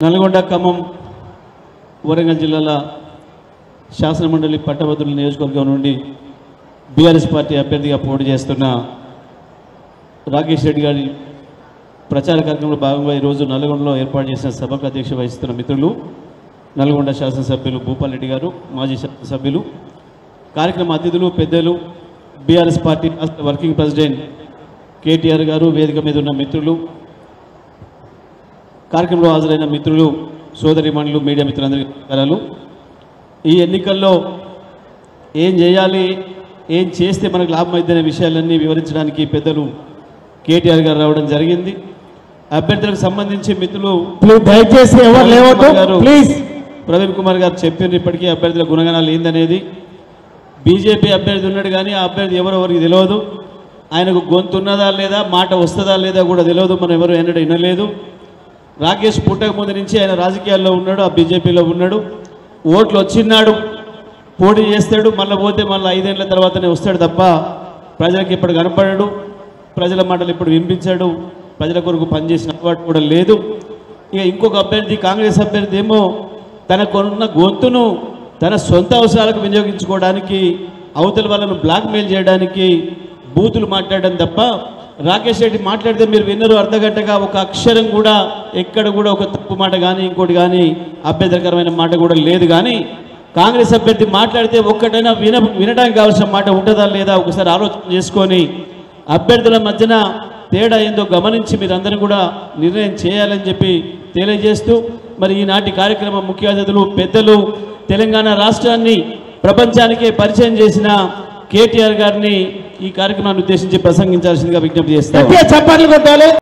నల్గొండ ఖమ్మం వరంగల్ జిల్లాల శాసనమండలి పట్టభద్రుల నియోజకవర్గం నుండి బీఆర్ఎస్ పార్టీ అభ్యర్థిగా పోటీ చేస్తున్న రాకేష్ రెడ్డి గారి ప్రచార కార్యక్రమంలో భాగంగా ఈరోజు నల్గొండలో ఏర్పాటు చేసిన సభకు అధ్యక్ష వహిస్తున్న మిత్రులు నల్గొండ శాసనసభ్యులు భూపాల్ రెడ్డి గారు, మాజీ శాసనసభ్యులు, కార్యక్రమ అతిథులు, పెద్దలు, BRS party working president KTR గారు, వేదిక మీద ఉన్న మిత్రులు, కార్యక్రమంలో హాజరైన మిత్రులు, సోదరిమణులు, మీడియా మిత్రులందరికీ నమస్కారాలు. ఈ ఎన్నికల్లో ఏం చేయాలి, ఏం చేస్తే మనకు లాభం అవుతుందనే విషయాలన్నీ వివరించడానికి పెద్దలు కేటీఆర్ గారు రావడం జరిగింది. అభ్యర్థులకు సంబంధించి మిత్రులు దయచేసి ఎవరు లేవద్దు ప్లీజ్. ప్రవీణ్ కుమార్ గారు చెప్పిన ఇప్పటికీ అభ్యర్థుల గుణగణాలు ఏందనేది. బీజేపీ అభ్యర్థి ఉన్నాడు కానీ ఆ అభ్యర్థి ఎవరికి తెలియదు. ఆయనకు గొంతు ఉన్నదా లేదా, మాట వస్తుందా లేదా కూడా తెలియదు. మనం ఎవరు ఎన్నడూ వినలేదు. రాకేష్ పుట్టక ముందు నుంచి ఆయన రాజకీయాల్లో ఉన్నాడు, ఆ బీజేపీలో ఉన్నాడు. ఓట్లు వచ్చినాడు, పోటీ చేస్తాడు, మళ్ళీ పోతే మళ్ళీ 5 ఏళ్ల తర్వాతనే వస్తాడు తప్ప ప్రజలకు ఇప్పుడు కనపడాడు. ప్రజల మాటలు ఇప్పుడు వినిపించాడు. ప్రజల కొరకు పనిచేసిన అలవాటు కూడా లేదు. ఇక ఇంకొక అభ్యర్థి, కాంగ్రెస్ అభ్యర్థి ఏమో తనకున్న గొంతును తన సొంత అవసరాలకు వినియోగించుకోవడానికి, అవతల వాళ్ళను బ్లాక్మెయిల్ చేయడానికి బూతులు మాట్లాడడం తప్ప, రాకేష్ రెడ్డి మాట్లాడితే మీరు విన్నరు అర్ధగంటగా ఒక అక్షరం కూడా ఎక్కడ కూడా ఒక తప్పు మాట కానీ ఇంకోటి కానీ అభ్యంతరకరమైన మాట కూడా లేదు. కానీ కాంగ్రెస్ అభ్యర్థి మాట్లాడితే ఒక్కటైనా వినడానికి కావాల్సిన మాట ఉంటుందా లేదా ఒకసారి ఆలోచన చేసుకొని అభ్యర్థుల మధ్యన తేడా ఏందో గమనించి మీరందరూ కూడా నిర్ణయం చేయాలని చెప్పి తెలియజేస్తూ, మరి ఈనాటి కార్యక్రమం ముఖ్య అతిథులు, పెద్దలు, తెలంగాణ రాష్ట్రాన్ని ప్రపంచానికే పరిచయం చేసిన కేటీఆర్ గారిని ఈ కార్యక్రమాన్ని ఉద్దేశించి ప్రసంగించాల్సిందిగా విజ్ఞప్తి చేస్తాను. చప్పట్లు కొట్టాలి.